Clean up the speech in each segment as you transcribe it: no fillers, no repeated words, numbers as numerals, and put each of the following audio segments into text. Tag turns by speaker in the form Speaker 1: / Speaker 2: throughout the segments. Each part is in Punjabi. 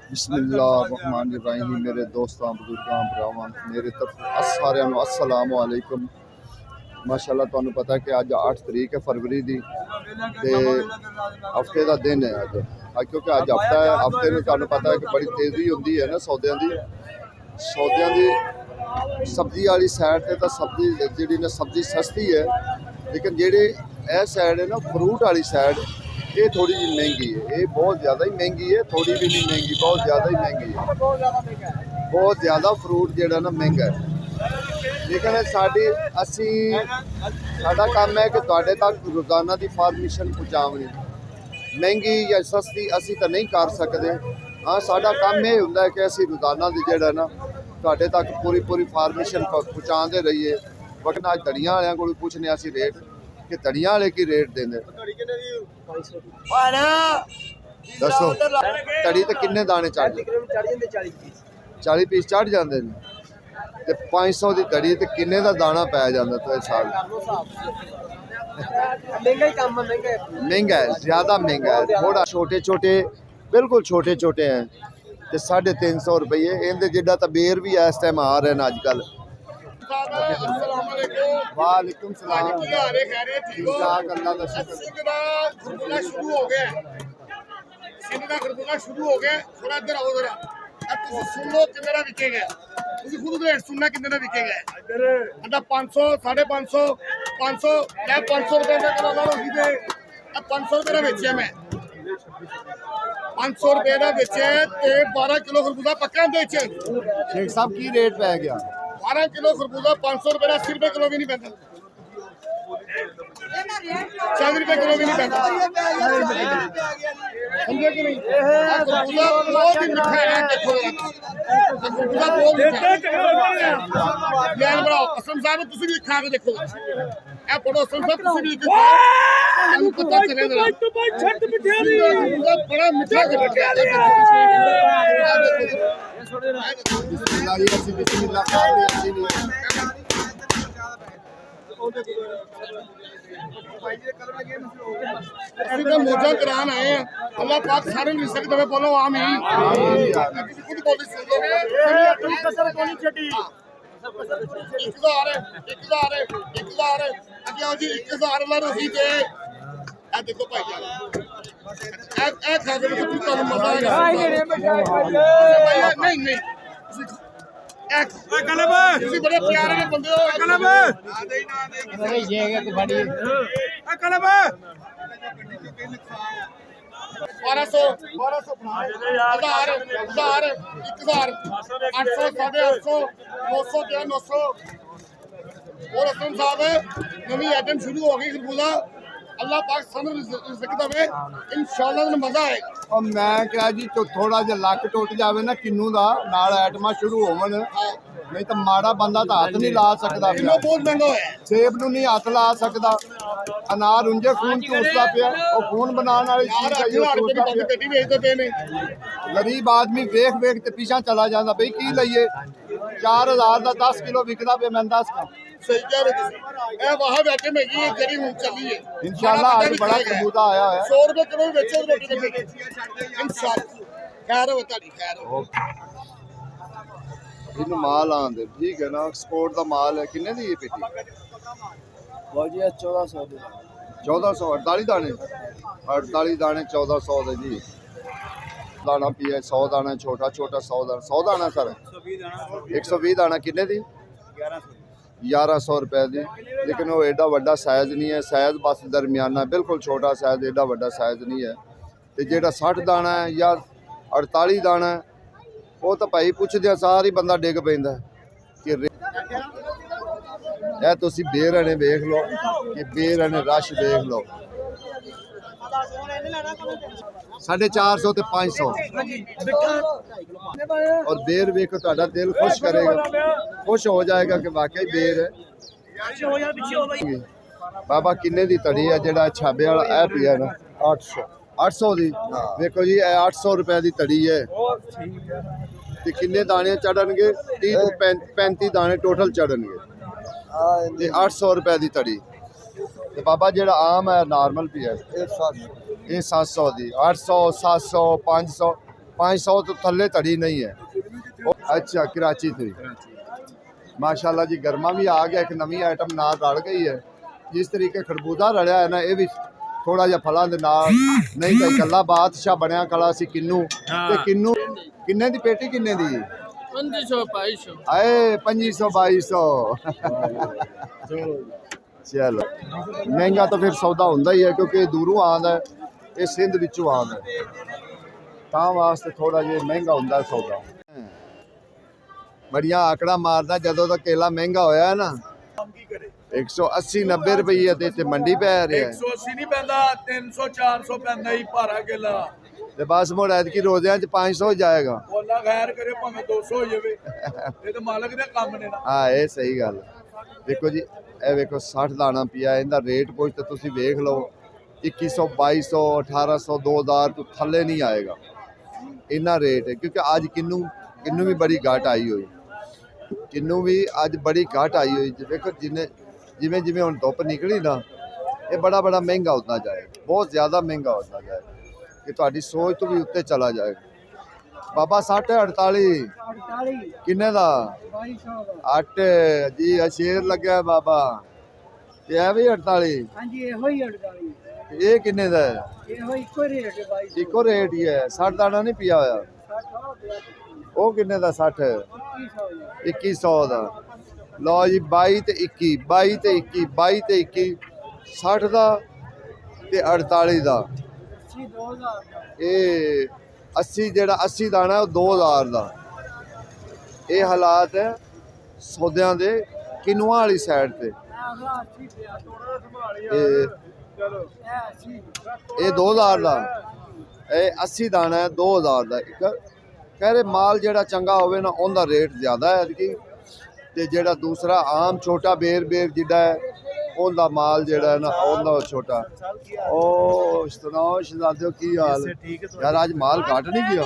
Speaker 1: बिस्मिल्लाहिर्रहमानिर्रहीम। मेरे दोस्तों बुजुर्गों भरावां मेरे तरफ सारिਆਂ ਨੂੰ अस्सलाम वालेकुम। माशाअल्लाह ਤੁਹਾਨੂੰ पता है कि अज 8 तरीक है फरवरी की हफ्ते का दिन है अज क्योंकि अज हफ्ता है। हफ्ते में ਤੁਹਾਨੂੰ पता है कि बड़ी तेज़ी होती है ना सौदों की सब्जी वाली साइड से तो सब्जी जी ने सब्जी सस्ती है, लेकिन जी साइड है ना फ्रूट वाली साइड ये थोड़ी जी महंगी है। ये बहुत ज़्यादा ही महंगी है, थोड़ी भी नहीं महंगी, बहुत ज़्यादा ही महंगी है। बहुत ज़्यादा फ्रूट जोड़ा ना महंगा है, लेकिन साडा काम है कि तुहाडे तक रोज़ाना की फार्मेशन पहुँचावनी। महंगी या सस्ती असी तो नहीं कर सकते। हाँ, साडा काम ये होंदा है कि असी रोज़ाना की जोड़ा ना तुहाडे तक पूरी पूरी फार्मेशन पहुँचाते रहिए। वक्त अज धड़ियां वालियां कोल पूछने असी रेट कि धड़ियां वाले की रेट देंदे। दसो धड़ी तो किन्ने दाने चढ़ जाते? 40 पीस चढ़ जाते हैं तो 500 की धड़ी तो किन्ने का दाना पै जाता? तो साल महंगा है, ज़्यादा महंगा है। थोड़ा छोटे छोटे बिल्कुल छोटे छोटे हैं तो 350 रुपये। इनके जिड्डा तो बेर भी इस टाइम आ रहे हैं अजकल। वालेकुम सलाम, ठीक ठाक, अल्लाह का शुक्र।
Speaker 2: शुरू हो गया सिंध का खरबूजा शुरू हो गया। थोड़ा इधर आओ जरा, तुम सुन लो कितने का बिकेगा। तुम खुद रेट सुनना कितने का बिकेगा। अड्डा 500 550 500 500 रुपए का करा लो। 500 रुपए का बेचे मैं 500 रुपए का बेचे ते 12 किलो खरबूजा पक्का बेचे।
Speaker 1: शेख साहब की रेट पै गया?
Speaker 2: 12 किलो खरबूजा 500 रुपए का 80 रुपए किलो भी नहीं पैंता। 40 रुपए किलो भी नहीं पैंता, समझे कि नहीं। खरबूजा बहुत ही मीठा है। देखो खरबूजा बहुत मीठा है। ध्यान बनाओ, असलम साहब तुम भी खा के देखो। ए पढ़ो असलम साहब, तुम भी खाओ, पता चलेगा खरबूजा बड़ा मीठा है।
Speaker 1: बिस्मिल्लाह
Speaker 2: मौजा करान आए हैं। अल्लाह पाक सारे रिस्क देवे। बोलो आमीन। खुद बोली सुन लो। 1000 अगे आओ जी। 1000 ला रही दे। ए देखो भाई जान, ए खा के तुम मजा आएगा। नहीं नहीं ਤੁਸੀਂ ਬੜੇ ਪਿਆਰੇ ਦੇ ਬੰਦੇ ਹੋ। ਕਲਬ ਨਹੀਂ ਜੇਗਾ ਕਿ ਬੜੀ ਕਲਬ 1200 ਬਣਾ 1000 1000 1000 800 850 900 ਤੇ 900। और असलम साहब नवी आइटम शुरू हो गई खरबूजा। अल्लाह पाक सानू रिज़्क देवे, इंशाअल्लाह मजा आएगा।
Speaker 1: और मैं क्या जी थोड़ा जिहा लक टुट जाए ना किन्नू का नाल आइटमां शुरू होवन, नहीं तो माड़ा बंदा तो हाथ नहीं ला सकता।
Speaker 2: बहुत महंगा है।
Speaker 1: सेब नूं नहीं हाथ ला सकता। अनार उंजे खून चूसदा पिया, वो खून बनाने वाली चीज है। गरीब आदमी वेख वेख ते पीछा चला जाता बई की लईए। 4000 का 10 किलो विकदा पे। मैं 10 का
Speaker 2: सही कह रहे ए वहां बैठे में की करी हुन चली है।
Speaker 1: इंशाल्लाह आज बड़ा खरबूजा आया है।
Speaker 2: 100 रुपए किलो बेचो रोटी में इंशाल्लाह। खैर हो ताड़ी खैर हो।
Speaker 1: इन माल आंदे ठीक है ना, एक्सपोर्ट का माल है। किन्ने दी ये पेटी?
Speaker 3: बाजी 1400 दी।
Speaker 1: 1400 48 दाने 48 दाने 1400 दे जी। दाना पिया 100 दाना छोटा छोटा 100 दाना 100 दाना सर 120 दाना किन्ने दी? 1100 रुपए दी। लेकिन वो एडा वड्डा साइज नहीं है। साइज बस दरमियाना बिल्कुल छोटा साइज, एडा वड्डा साइज नहीं है। तो जेड़ा 60 दाना है या 48 दाना है वो तो भाई पुछदे सार ही बंदा डिग पैंदा कि यह तुसी बेरने वेख लो कि बेरने रश वेख लो। 450 ते 500 और बेर वेखो तुहाडा दिल खुश करेगा, खुश हो जाएगा कि वाकई बेर है। बाबा किन्ने दी तड़ी है जेड़ा छाबे वाला ए पिया ना? 800 दी। देखो जी 800 रुपए की तड़ी है। ते किन्ने दाने चढ़नगे? 30 तो 35 दाने टोटल चढ़नगे। 800 रुपए की तड़ी। ते बाबा जेड़ा आम है नॉर्मल पिया ये 700 दी। 800 700 500 500 ਤੋਂ ਥੱਲੇ ਧੜੀ ਨਹੀਂ ਹੈ। ਅੱਛਾ ਕਰਾਚੀ ਤੋਂ ਹੀ। ਮਾਸ਼ਾਅੱਲਾ ਜੀ ਗਰਮਾ ਵੀ ਆ ਗਿਆ, ਇੱਕ ਨਵੀਂ ਆਈਟਮ ਨਾਲ ਰਲ ਗਈ ਹੈ। ਜਿਸ ਤਰੀਕੇ ਖਰਬੂਜ਼ਾ ਰਲਿਆ ਹੈ ਨਾ, ਇਹ ਵੀ ਥੋੜਾ ਜਿਹਾ ਫਲਾਂ ਦੇ ਨਾਲ, ਨਹੀਂ ਤਾਂ ਇਕੱਲਾ ਬਾਦਸ਼ਾਹ ਬਣਿਆ ਖੜਾ ਸੀ ਕਿੰਨੂ। ਤੇ ਕਿੰਨੂ ਕਿੰਨੇ ਦੀ ਪੇਟੀ, ਕਿੰਨੇ ਦੀ?
Speaker 3: 2500 2200
Speaker 1: ਆਏ 2500 2200। ਚਲੋ ਮਹਿੰਗਾ ਤਾਂ ਫਿਰ ਸੌਦਾ ਹੁੰਦਾ ਹੀ ਹੈ, ਕਿਉਂਕਿ ਦੂਰੋਂ ਆਉਂਦਾ ਹੈ, ਇਹ ਸਿੰਧ ਵਿੱਚੋਂ ਆਉਂਦਾ ਹੈ, ਤਾਂ ਵਾਸਤੇ ਥੋੜਾ ਜਿਹਾ ਮਹਿੰਗਾ ਹੁੰਦਾ ਸੌਦਾ। ਬੜੀਆਂ ਆਕੜਾ ਮਾਰਦਾ ਜਦੋਂ ਦਾ ਕੇਲਾ ਮਹਿੰਗਾ ਹੋਇਆ ਨਾ। 180 90 ਰੁਪਏ ਤੇ ਇੱਥੇ ਮੰਡੀ ਪੈ ਰਿਹਾ ਹੈ।
Speaker 4: 180 ਨਹੀਂ ਪੈਂਦਾ, 300 400 ਪੈਂਦਾ ਹੀ ਭਾਰਾ ਕੇਲਾ।
Speaker 1: ਤੇ ਬਸ ਮੁੜ ਐਤਕੀ ਰੋਜ਼ਿਆਂ ਚ 500 ਜਾਏਗਾ।
Speaker 4: ਅੱਲਾ ਖੈਰ ਕਰੇ, ਭਾਵੇਂ 200 ਹੋ ਜਾਵੇ, ਇਹ ਤਾਂ ਮਾਲਕ ਦੇ ਕੰਮ ਨੇ ਨਾ।
Speaker 1: ਹਾਂ ਇਹ ਸਹੀ ਗੱਲ। ਦੇਖੋ ਜੀ ਇਹ ਵੇਖੋ 60 ਦਾਣਾ ਪਿਆ, ਇਹਦਾ ਰੇਟ ਪੁੱਛ ਤਾਂ ਤੁਸੀਂ ਵੇਖ ਲਓ 2100 2200 1800 2000 ਤੋਂ ਥੱਲੇ ਨਹੀਂ ਆਏਗਾ, ਇੰਨਾ ਰੇਟ ਹੈ। ਕਿਉਂਕਿ ਅੱਜ ਕਿੰਨੂ ਵੀ ਬੜੀ ਘਾਟ ਆਈ ਹੋਈ, ਕਿੰਨੂ ਵੀ ਅੱਜ ਬੜੀ ਘਾਟ ਆਈ ਹੋਈ। ਵੇਖੋ ਜਿਵੇਂ ਜਿਵੇਂ ਹੁਣ ਧੁੱਪ ਨਿਕਲੀ ਨਾ, ਇਹ ਬੜਾ ਮਹਿੰਗਾ ਹੁੰਦਾ ਜਾਏਗਾ, ਬਹੁਤ ਜ਼ਿਆਦਾ ਮਹਿੰਗਾ ਹੁੰਦਾ ਜਾਏਗਾ, ਕਿ ਤੁਹਾਡੀ ਸੋਚ ਤੋਂ ਵੀ ਉੱਤੇ ਚਲਾ ਜਾਏਗਾ। ਬਾਬਾ 60 48 ਕਿੰਨੇ ਦਾ? 8 ਜੀ ਆ ਸ਼ੇਰ ਲੱਗਿਆ ਬਾਬਾ। ਤੇ ਇਹ ਵੀ 48?
Speaker 3: ਹਾਂਜੀ ਇਹੋ ਹੀ 48।
Speaker 1: ਇਹ ਕਿੰਨੇ ਦਾ ਹੈ?
Speaker 3: ਇਹੋ ਇੱਕੋ ਰੇਟ ਹੈ 2200।
Speaker 1: ਇੱਕੋ ਰੇਟ ਹੀ ਹੈ, 60 ਦਾਣਾ ਨਹੀਂ ਪਿਆ ਹੋਇਆ। ਉਹ ਕਿੰਨੇ ਦਾ? 60 2100 ਦਾ। ਲਓ ਜੀ 22 ਤੇ 21 22 ਤੇ 21 22 ਤੇ 21 60 ਦਾ ਤੇ 48 ਦਾ।
Speaker 3: 2000
Speaker 1: ਇਹ 80 ਜਿਹੜਾ 80 ਦਾਣਾ ਉਹ 2000 ਦਾ। ਇਹ ਹਾਲਾਤ ਹੈ ਸੌਦਿਆਂ ਦੇ ਕਿਨੂਆਂ ਵਾਲੀ ਸਾਈਡ ਤੇ। ਇਹ 2000 ਦਾ, ਇਹ 80 ਦਾਣਾ ਹੈ 2000 ਦਾ। ਇੱਕ ਕਹਿ ਰਹੇ ਮਾਲ ਜਿਹੜਾ ਚੰਗਾ ਹੋਵੇ ਨਾ ਉਹਦਾ ਰੇਟ ਜ਼ਿਆਦਾ ਹੈ ਐਤਕੀ, ਤੇ ਜਿਹੜਾ ਦੂਸਰਾ ਆਮ ਛੋਟਾ ਬੇਰ ਜਿੱਡਾ ਹੈ ਉਹਦਾ ਮਾਲ ਜਿਹੜਾ ਹੈ ਨਾ ਉਹਦਾ ਛੋਟਾ। ਉਹ ਸੁਣਾਓ ਸ਼ਹਜ਼ਾਦਿਓ ਕੀ ਹਾਲ ਯਾਰ? ਅੱਜ ਮਾਲ ਘਟ ਨਹੀਂ ਗਿਆ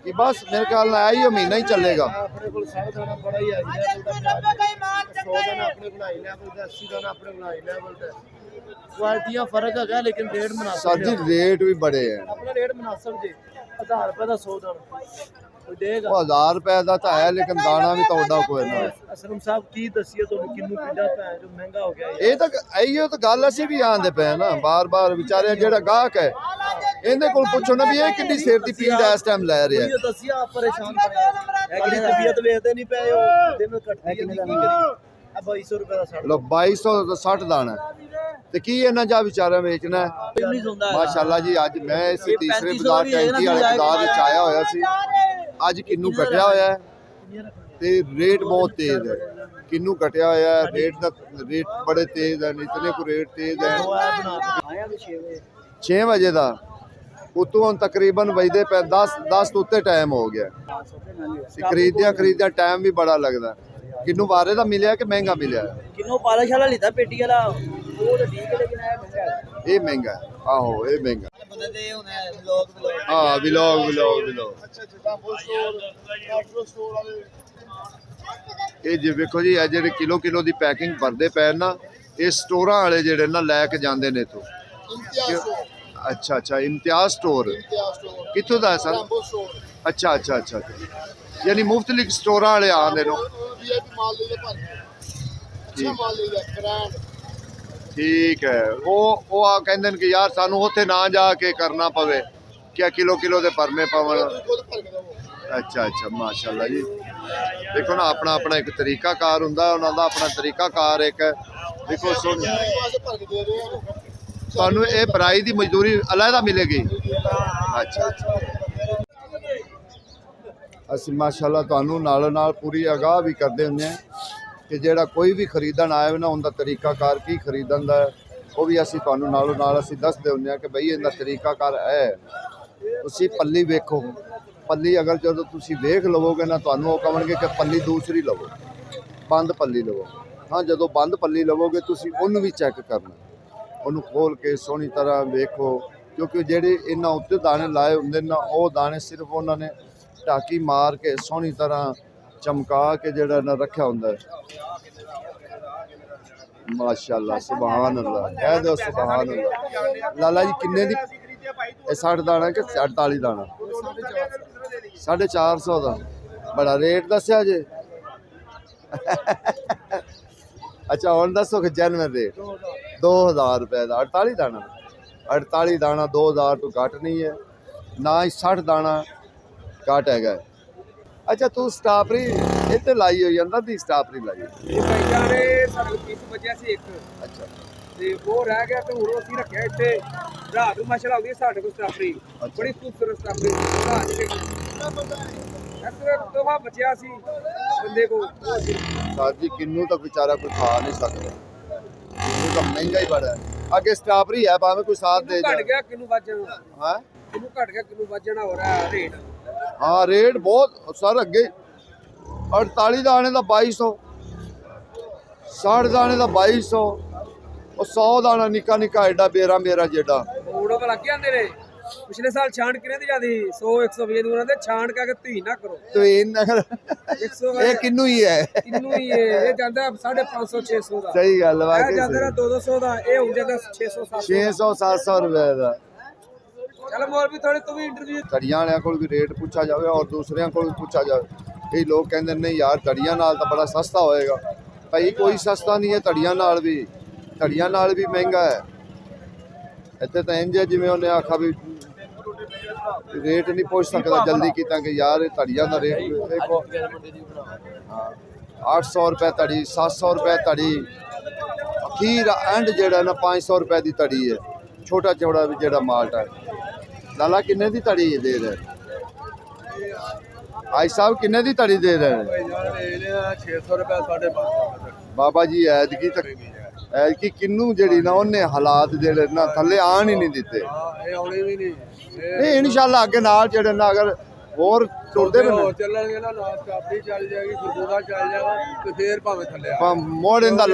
Speaker 1: ਕਿ ਬਸ ਮੇਰੇ ਖਿਆਲ ਨਾਲ ਆਈ ਮਹੀਨਾ ਹੀ ਚੱਲੇਗਾ।
Speaker 3: ਆਪਣੇ ਕੋਲ 60 ਦਾਣਾ ਬੜਾ ਹੀ ਆ ਗਿਆ, 100 ਦਾਣਾ ਆਪਣੇ ਕੋਲ ਆਈ ਲੈਵਲ ਤੇ 80 ਦਾਣਾ ਆਪਣੇ ਕੋਲ ਆਈ ਲੈਵਲ ਤੇ। ਕੁਆਲਿਟੀਆਂ ਫਰਕ ਹੈਗਾ ਲੇਕਿਨ ਰੇਟ ਮੁਨਾਸਿਬ
Speaker 1: ਸਰ ਜੀ ਰੇਟ ਵੀ ਬੜੇ ਹੈ।
Speaker 3: ਆਪਣਾ ਰੇਟ ਮੁਨਾਸਿਬ ਜੀ। 1000 ਰੁਪਏ ਦਾ 100 ਦਾਣਾ ਕੋਈ ਦੇਗਾ।
Speaker 1: ਉਹ 1000 ਰੁਪਏ ਦਾ ਤਾਂ ਹੈ, ਲੇਕਿਨ ਦਾਣਾ ਵੀ ਤੁਹਾਡਾ ਕੋਈ ਨਾ।
Speaker 3: ਅਸਲਮ ਸਾਹਿਬ ਕੀ ਦੱਸੀਏ ਤੁਹਾਨੂੰ, ਕਿੰਨੂ ਕਿੱਡਾ ਭੈਣ ਜੋ ਮਹਿੰਗਾ ਹੋ ਗਿਆ।
Speaker 1: ਇਹ ਤਾਂ ਇਹੋ ਤਾਂ ਗੱਲ ਅਸੀਂ ਵੀ ਆਂਦੇ ਪਏ ਨਾ ਬਾਰ ਵਿਚਾਰੇ ਜਿਹੜਾ ਗਾਹਕ ਹੈ ਇਹਦੇ ਕੋਲ ਪੁੱਛੋ ਨਾ ਵੀ ਇਹ ਕਿੰਨੀ ਸਿਰ ਦੀ ਪੀੜ ਇਸ ਟਾਈਮ ਲੈ ਰਿਹਾ।
Speaker 3: ਇਹ ਦੱਸਿਆ ਆਪ ਪਰੇਸ਼ਾਨ ਪਏ, ਇਹ ਕਿਹੜੀ ਤਬੀਅਤ ਵੇਖਦੇ ਨਹੀਂ ਪਏ, ਉਹ ਦਿਨ ਕੱਟਦੀ ਕੀ ਕਰੀ। ਆ 2200 ਰੁਪਏ ਦਾ 60।
Speaker 1: ਲੋ 2200 ਦਾ 60 ਦਾਣਾ ਤੇ ਕੀ ਇਹਨਾਂ ਜਾ ਵਿਚਾਰਾ ਵੇਚਣਾ ਹੈ।
Speaker 3: ਨਹੀਂ ਸੁਣਦਾ
Speaker 1: ਮਾਸ਼ਾਅੱਲਾ ਜੀ ਅੱਜ ਮੈਂ ਇਸ ਤੀਸਰੇ ਬਾਜ਼ਾਰ 35 ਵਾਲੇ ਬਾਜ਼ਾਰ ਵਿੱਚ ਆਇਆ ਹੋਇਆ ਸੀ। ਅੱਜ ਕਿੰਨੂ ਘਟਿਆ ਹੋਇਆ ਹੈ ਤੇ ਰੇਟ ਬਹੁਤ ਤੇਜ਼ ਹੈ। ਕਿੰਨੂ ਘਟਿਆ ਹੋਇਆ ਹੈ, ਰੇਟ ਬੜੇ ਤੇਜ਼ ਹੈ, ਇਤਨੇ ਕੋ ਰੇਟ ਤੇਜ਼ ਹੈ।
Speaker 3: ਆਇਆ ਵੀ 6 ਵਜੇ
Speaker 1: 6 ਵਜੇ ਦਾ ਉਤੋਂ ਹੁਣ ਤਕਰੀਬਨ ਵਜਦੇ ਪੈ 10 ਤੋਂ ਉੱਤੇ ਟਾਈਮ ਹੋ ਗਿਆ। ਖਰੀਦਿਆ ਟਾਈਮ ਵੀ ਬੜਾ ਲੱਗਦਾ। ਕਿੰਨੂ ਬਾਰੇ ਦਾ ਮਿਲਿਆ ਕਿ ਮਹਿੰਗਾ ਮਿਲਿਆ?
Speaker 3: ਕਿੰਨੂ ਪਾਲਿਸ਼ ਵਾਲਾ ਲਿੱਤਾ ਪੇਟੀ ਵਾਲਾ, ਉਹ ਤਾਂ ਠੀਕ ਹੈ ਲੇਕਿਨ ਇਹ ਮਹਿੰਗਾ ਹੈ।
Speaker 1: ਇਹ ਮਹਿੰਗਾ ਹੈ। ਆਹੋ ਇਹ ਮਹਿੰਗਾ
Speaker 3: ਬੰਦੇ ਦੇ ਹੁਣ ਵਲੌਗ
Speaker 1: ਹਾਂ ਵਲੌਗ ਇਹ ਜੇ ਵੇਖੋ ਜੀ ਇਹ ਜਿਹੜੇ ਕਿਲੋ ਦੀ ਪੈਕਿੰਗ ਭਰਦੇ ਪੈ ਨਾ, ਇਹ ਸਟੋਰਾਂ ਵਾਲੇ ਜਿਹੜੇ ਨਾ ਲੈ ਕੇ ਜਾਂਦੇ ਨੇ ਇੱਥੋਂ। ਅੱਛਾ ਇਮਤਿਆਜ਼ ਸਟੋਰ ਕਿੱਥੋਂ ਦਾ ਹੈ ਸਰ? ਅੱਛਾ ਯਾਨੀ ਮੁਫਤਲਿਕ ਸਟੋਰਾਂ ਵਾਲੇ ਆਉਂਦੇ ਨੇ। ਠੀਕ ਹੈ। ਉਹ ਆ ਕਹਿੰਦੇ ਨੇ ਕਿ ਯਾਰ ਸਾਨੂੰ ਉੱਥੇ ਨਾ ਜਾ ਕੇ ਕਰਨਾ ਪਵੇ, ਕਿ ਕਿਲੋ ਦੇ ਭਰਨੇ ਪਵਣ। ਅੱਛਾ ਮਾਸ਼ਾਅੱਲਾ ਜੀ। ਦੇਖੋ ਨਾ ਆਪਣਾ ਇੱਕ ਤਰੀਕਾ ਕਾਰ ਹੁੰਦਾ, ਉਹਨਾਂ ਦਾ ਆਪਣਾ ਤਰੀਕਾ ਕਾਰ ਇੱਕ ਹੈ। ਦੇਖੋ ਤੁਹਾਨੂੰ ਇਹ ਭਰਾਈ ਦੀ ਮਜ਼ਦੂਰੀ ਅਲੱਗਾ ਮਿਲੇਗੀ। ਅੱਛਾ ਅਸੀਂ ਮਾਸ਼ਾਅੱਲਾ ਤੁਹਾਨੂੰ ਨਾਲ ਪੂਰੀ ਆਗਾਹ ਵੀ ਕਰਦੇ ਹੁੰਦੇ ਹਾਂ ਕਿ ਜਿਹੜਾ ਕੋਈ ਵੀ ਖਰੀਦਣ ਆਏ ਨਾ ਉਹਦਾ ਤਰੀਕਾਕਾਰ ਕੀ ਖਰੀਦਣ ਦਾ ਉਹ ਵੀ ਅਸੀਂ ਤੁਹਾਨੂੰ ਨਾਲ ਅਸੀਂ ਦੱਸਦੇ ਹੁੰਦੇ ਹਾਂ ਕਿ ਬਈ ਇਹਦਾ ਤਰੀਕਾਕਾਰ ਹੈ। ਤੁਸੀਂ ਪੱਲੀ ਵੇਖੋ, ਪੱਲੀ ਅਗਰ ਜਦੋਂ ਤੁਸੀਂ ਵੇਖ ਲਵੋਗੇ ਨਾ ਤੁਹਾਨੂੰ ਉਹ ਕਹਣਗੇ ਕਿ ਪੱਲੀ ਦੂਸਰੀ ਲਵੋ, ਬੰਦ ਪੱਲੀ ਲਵੋ। ਹਾਂ ਜਦੋਂ ਬੰਦ ਪੱਲੀ ਲਵੋਗੇ ਤੁਸੀਂ ਉਹਨੂੰ ਵੀ ਚੈੱਕ ਕਰਨਾ, ਉਹਨੂੰ ਖੋਲ ਕੇ ਸੋਹਣੀ ਤਰ੍ਹਾਂ ਵੇਖੋ, ਕਿਉਂਕਿ ਜਿਹੜੇ ਇਹਨਾਂ ਉੱਤੇ ਦਾਣੇ ਲਾਏ ਹੁੰਦੇ ਨਾ ਉਹ ਦਾਣੇ ਸਿਰਫ ਉਹਨਾਂ ਨੇ ਢਾਕੀ ਮਾਰ ਕੇ ਸੋਹਣੀ ਤਰ੍ਹਾਂ ਚਮਕਾ ਕੇ ਜਿਹੜਾ ਨਾ ਰੱਖਿਆ ਹੁੰਦਾ ਹੈ। ਮਾਸ਼ਾਅੱਲਾ ਸੁਭਾਨ ਅੱਲਾਹ ਕਹਿ ਦਿਓ ਸੁਭਾਨ ਅੱਲਾਹ। ਲਾਲਾ ਜੀ ਕਿੰਨੇ ਦੀ ਇਹ 60 ਦਾਣਾ ਕਿ 48 ਦਾਣਾ 450 ਦਾ ਬੜਾ ਰੇਟ ਦੱਸਿਆ ਜੇ ਅੱਛਾ ਹੁਣ ਦੱਸੋ ਕਿ ਜੈਨੂਅਨ ਰੇਟ 2000 ਰੁਪਏ ਦਾ 48 ਦਾਣਾ 48 ਦਾਣਾ 2000 ਤੋਂ ਘੱਟ ਨਹੀਂ ਹੈ ਨਾ ਹੀ 60 ਦਾਣਾ ਘੱਟ ਹੈਗਾ ਅੱਛਾ ਤੂੰ ਸਟ੍ਰਾਬੇਰੀ ਇੱਥੇ ਲਾਈ ਹੋਈ ਅੰਦਰ ਦੀ ਸਟ੍ਰਾਬੇਰੀ ਲਾਈ
Speaker 5: ਇਹ ਭਾਈਆਂ ਨੇ ਸਾਨੂੰ ਪੀਸ ਬਚਿਆ ਸੀ ਇੱਕ
Speaker 1: ਅੱਛਾ
Speaker 5: ਤੇ ਉਹ ਰਹਿ ਗਿਆ ਤੇ ਹੁਣ ਅਸੀਂ ਰੱਖਿਆ ਇੱਥੇ ਰਾਤ ਨੂੰ ਮਸ਼ਲਾ ਆਉਂਦੀ ਸਾਡੇ ਕੋਲ ਸਟ੍ਰਾਬੇਰੀ ਬੜੀ ਖੂਬਸੂਰਤ ਸਟ੍ਰਾਬੇਰੀ ਤੋਹਾ ਬਚਿਆ ਸੀ ਬੰਦੇ ਕੋ
Speaker 1: ਸਾਜੀ ਕਿੰਨੂ ਤਾਂ ਵਿਚਾਰਾ ਕੋਈ ਖਾ ਨਹੀਂ ਸਕਦਾ ਕਿੰਨੂ ਤਾਂ ਮਹਿੰਗਾ ਹੀ ਬੜਾ ਹੈ ਅੱਗੇ ਸਟ੍ਰਾਬੇਰੀ ਹੈ ਭਾਵੇਂ ਕੋਈ ਸਾਥ ਦੇ
Speaker 5: ਘਟ ਗਿਆ ਕਿੰਨੂ ਵੱਜਣਾ
Speaker 1: ਹਾਂ
Speaker 5: ਕਿੰਨੂ ਘਟ ਗਿਆ ਕਿੰਨੂ ਵੱਜਣਾ ਹੋ ਰਿਹਾ ਰੇਟ
Speaker 1: ਹਾਂ ਰੇਟ ਬਹੁਤ ਸਰ ਅੱਗੇ 48 ਦਾਣੇ ਦਾ 2200 60 ਦਾਣੇ ਦਾ 2200 ਉਹ 100 ਦਾਣਾ ਨਿੱਕਾ ਨਿੱਕਾ ਐਡਾ ਬੇਰਾ ਮੇਰਾ ਜਿਹੜਾ
Speaker 5: ਮੋੜੋ ਪਰ ਲੱਗ ਜਾਂਦੇ ਨੇ ਪਿਛਲੇ ਸਾਲ ਛਾਂਟ ਕਿਨੇ ਦੀ ਜਾਂਦੀ 100 120 ਦੂਰਾਂ ਦੇ ਛਾਂਟ ਕਰਕੇ ਧੀ ਨਾ ਕਰੋ
Speaker 1: ਤੇ ਇਹ ਕਿੰਨੂ ਹੀ ਹੈ
Speaker 5: ਕਿੰਨੂ ਹੀ ਇਹ ਜਾਂਦਾ 550 600 ਦਾ
Speaker 1: ਸਹੀ ਗੱਲ
Speaker 5: ਇਹ
Speaker 1: ਵਾਕਈ
Speaker 5: ਜਾਂਦਾ 200 ਦਾ ਇਹ ਹੋ ਜਾਂਦਾ 600 700
Speaker 1: 600 700 ਰੁਪਏ ਦਾ
Speaker 5: ਚਲ ਮੋਰ ਵੀ ਥੋੜੀ ਤੂੰ ਵੀ ਇੰਟਰਵਿਊ
Speaker 1: ਧੜੀਆਂ ਵਾਲਿਆਂ ਕੋਲ ਵੀ ਰੇਟ ਪੁੱਛਿਆ ਜਾਵੇ ਔਰ ਦੂਸਰਿਆਂ ਕੋਲ ਵੀ ਪੁੱਛਿਆ ਜਾਵੇ ਕਈ ਲੋਕ ਕਹਿੰਦੇ ਨਹੀਂ ਯਾਰ ਧੜੀਆਂ ਨਾਲ ਤਾਂ ਬੜਾ ਸਸਤਾ ਹੋਏਗਾ ਭਾਈ ਕੋਈ ਸਸਤਾ ਨਹੀਂ ਹੈ ਧੜੀਆਂ ਨਾਲ ਵੀ ਮਹਿੰਗਾ ਹੈ ਇੱਥੇ ਤਾਂ ਇੰਜ ਹੈ ਜਿਵੇਂ ਉਹਨੇ ਆਖਾ ਵੀ ਰੇਟ ਨਹੀਂ ਪੁੱਛ ਸਕਦਾ ਜਲਦੀ ਕੀਤਾ ਕਿ ਯਾਰ ਇਹ ਧੜੀਆਂ ਦਾ ਰੇਟ ਦੇਖੋ ਹਾਂ 800 ਰੁਪਏ ਧੜੀ 700 ਰੁਪਏ ਧੜੀ ਅਖੀਰ ਐਂਡ ਜਿਹੜਾ ਨਾ 500 ਰੁਪਏ ਦੀ ਧੜੀ ਹੈ ਛੋਟਾ ਚੌੜਾ ਵੀ ਜਿਹੜਾ ਮਾਲਟ ਹੈ ਲਾਲਾ ਕਿੰਨੇ ਦੀ ਧੜੀ ਦੇ ਰਹੇ ਆਈ ਸਾਹਿਬ ਕਿੰਨੇ ਦੀ ਧੜੀ ਦੇ ਰਹੇ ਨੇ
Speaker 4: 600 ਰੁਪਏ 550
Speaker 1: ਬਾਬਾ ਜੀ ਐਤਕੀ ਤੱਕ ਐਤਕੀ ਕਿੰਨੂ ਜਿਹੜੀ ਨਾ ਉਹਨੇ ਹਾਲਾਤ ਜਿਹੜੇ ਨਾ ਥੱਲੇ ਆਣ ਹੀ ਨਹੀਂ ਦਿੱਤੇ
Speaker 4: ਇਹ ਆਉਣੀ ਵੀ ਨਹੀਂ
Speaker 1: ਨਹੀਂ ਇਨਸ਼ਾਅੱਲਾ ਅੱਗੇ ਨਾਲ ਜਿਹੜੇ ਨਾ ਅਗਰ ਹੋਰ ਟੁਰਦੇ ਨੇ
Speaker 4: ਹੋਰ ਚੱਲਣਗੇ ਨਾ ਸਟਾਪੀ ਚੱਲ ਜਾਏਗੀ ਗੁਰਦੁਆਰਾ ਚੱਲ ਜਾਏਗਾ ਤੇ ਫੇਰ ਭਾਵੇਂ ਥੱਲੇ ਆ
Speaker 1: ਮੋੜ ਇਹਦਾ